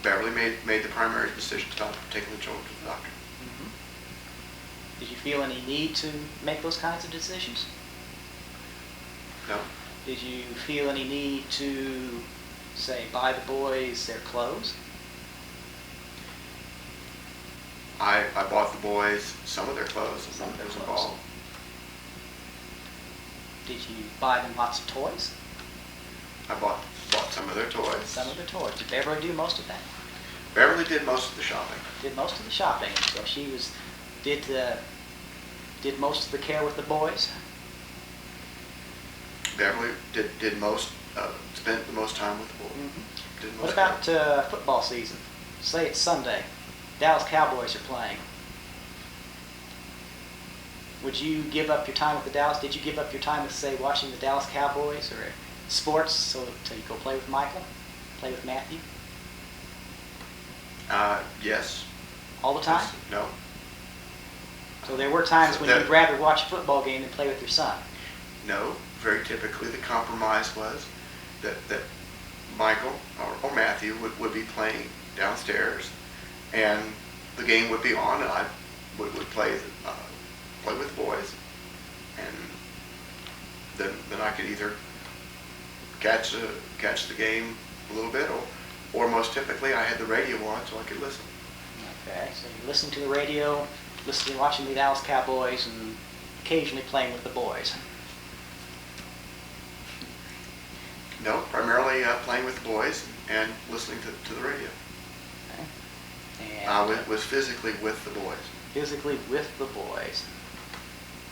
Beverly made the primary decision about taking the children to the doctor. Did you feel any need to make those kinds of decisions? No. Did you feel any need to, say, buy the boys their clothes? I bought the boys some of their clothes as Some of their a clothes. ball. Did you buy them lots of toys? I bought some of their toys. Some of their toys. Did Beverly do most of that? Beverly did most of the shopping. Did most of the shopping. So she did most of the care with the boys? Beverly did most, spent the most time with the boys. Did most What about football season? Say it's Sunday. Dallas Cowboys are playing. Would you give up your time with the Dallas? Did you give up your time with, say, watching the Dallas Cowboys or sports so you go play with Michael, play with Matthew? Yes. All the time? No. So there were times So when you'd rather watch a football game than play with your son? No. Very typically the compromise was that Michael or Matthew would be playing downstairs, and the game would be on, and I would play with the boys, and then I could either catch the game a little bit, or most typically I had the radio on so I could listen. Okay, so you listen to the radio, watching the Dallas Cowboys, and occasionally playing with the boys. No, primarily playing with the boys and listening to the radio. Okay. And I was physically with the boys. physically with the boys.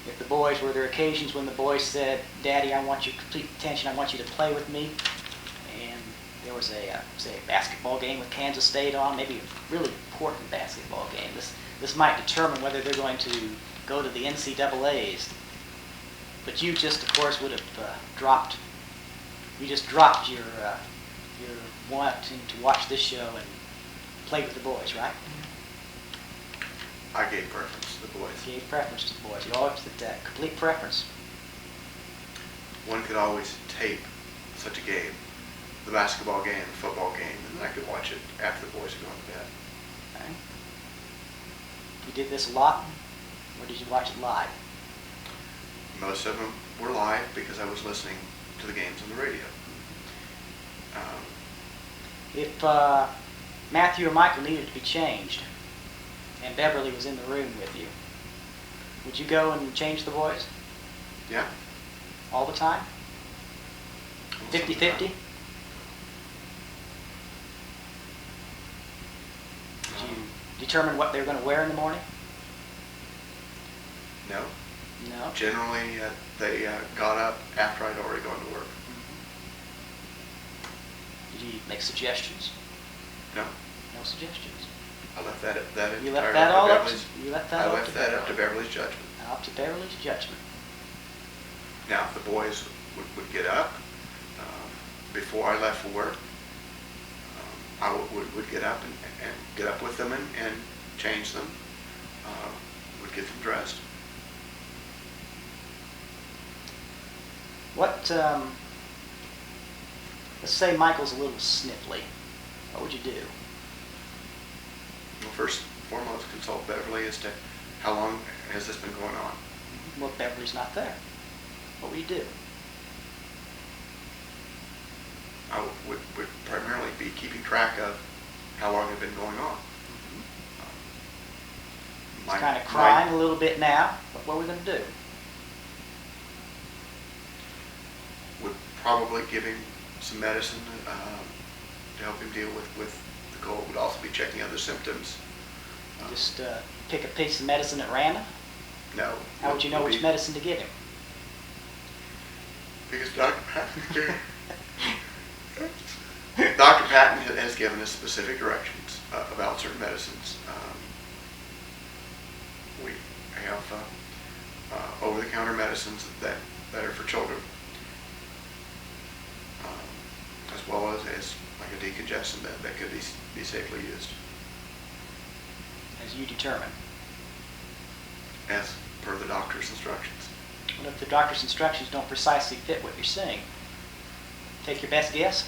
If the boys, were there occasions when the boys said, "Daddy, I want your complete attention, I want you to play with me," and there was a, say, a basketball game with Kansas State on, maybe a really important basketball game. This might determine whether they're going to go to the NCAAs. But you just, of course, would have dropped your wanting to watch this show and play with the boys, right? I gave preference to the boys. You gave preference to the boys. You always did that. Complete preference. One could always tape such a game, the basketball game, the football game, and then I could watch it after the boys had gone to bed. Okay. You did this a lot, or did you watch it live? Most of them were live because I was listening to the games on the radio. If Matthew or Michael needed to be changed, and Beverly was in the room with you, would you go and change the boys? Yeah. All the time? Most of the 50-50? time. Did you determine what they were going to wear in the morning? No. No. Generally, they got up after I'd already gone to work. Did you make suggestions? No. No suggestions. I left that You left that all up to Beverly's. you left that I all left that up to Beverly's judgment. Up to Beverly's judgment. Now, if the boys would get up before I left for work, I would get up and get up with them and change them. Would get them dressed. What? Let's say Michael's a little sniffly. What would you do? Well, first and foremost, consult Beverly as to how long has this been going on. Well, Beverly's not there. What would you do? I would primarily be keeping track of how long it had been going on. He's kind of crying a little bit now. What are we going to do? Would probably give him some medicine to help him deal with the cold. Would also be checking other symptoms. Just pick a piece of medicine at random? No. How would you know which medicine to give him? Because Dr. Patton has given us specific directions about certain medicines. We have over-the-counter medicines that are for children, as well as like a decongestant that could be safely used. As you determine. As per the doctor's instructions. Well, if the doctor's instructions don't precisely fit what you're saying, take your best guess?